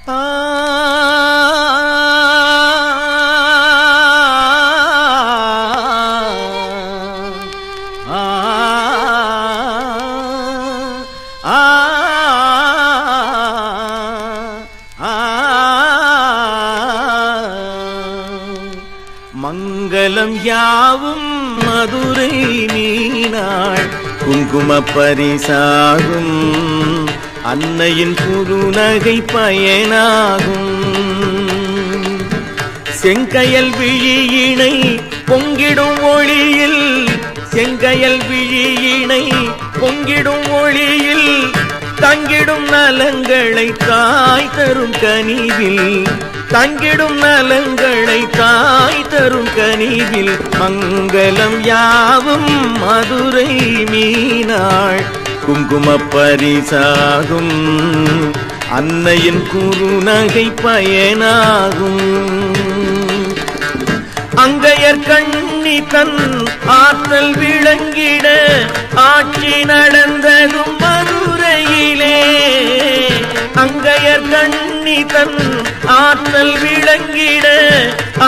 மங்களம் யாவும் மதுரை மீனாள் குங்கும பரிசாகும் அன்னையின் குறுநகை பயனாகும். செங்கயல் விழியினை பொங்கிடும் ஒளியில் செங்கயல் விழியினை பொங்கிடும் ஒளியில் தங்கிடும் நலங்களை தாய் தரும் கனிவில் தங்கிடும் நலங்களை தாய் தரும் கனிவில் மங்களம் யாவும் மதுரை மீனாள் குங்கும பரிசாகும் அன்னையின் குறுநகை பயனாகும். அங்கையர் கண்ணி தன் ஆற்றல் விளங்கிட ஆட்சி நடந்ததும் மதுரையிலே. அங்கையர் கண்ணி தன் ஆற்றல் விளங்கிட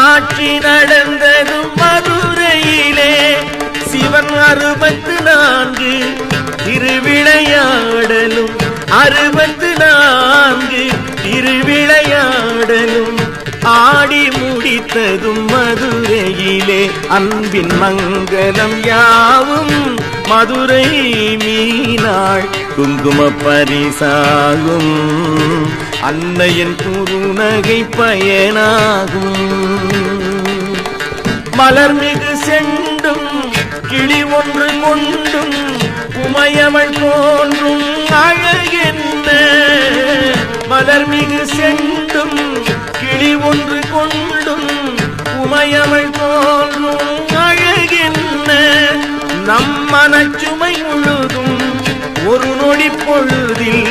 ஆட்சி நடந்ததும் மதுரையிலே. சிவன் 64 திருவிளையாடலும் 64 திருவிளையாடலும் ஆடி முடித்ததும் மதுரையிலே. அன்பின் மங்களம் யாவும் மதுரை மீனாள் குங்கும பரிசாகும் அன்னையின் குறுநகை பயனாகும். மலர்மிகு செண்டும் கிளி ஒன்று கொண்டும் உமையவள் தோன்றும் அழகென்ன. மலர்மிகு செண்டும் கிளி ஒன்று கொண்டும் உமையவள் தோன்றும் அழகென்ன. நம் மனச்சுமை முழுதும் ஒரு நொடி பொழுதில்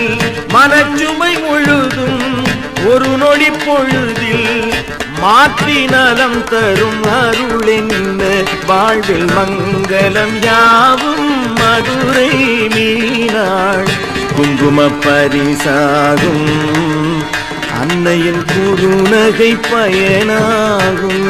மனச்சுமை முழுதும் ஒரு நொடி பொழுதில் மாற்றி நலம் தரும் அருளென்ன. வாழ்வில் மங்களம் யாவும் மதுரை மீனாள் குங்கும பரிசாகும் அன்னையின் குறுநகை பயனாகும்.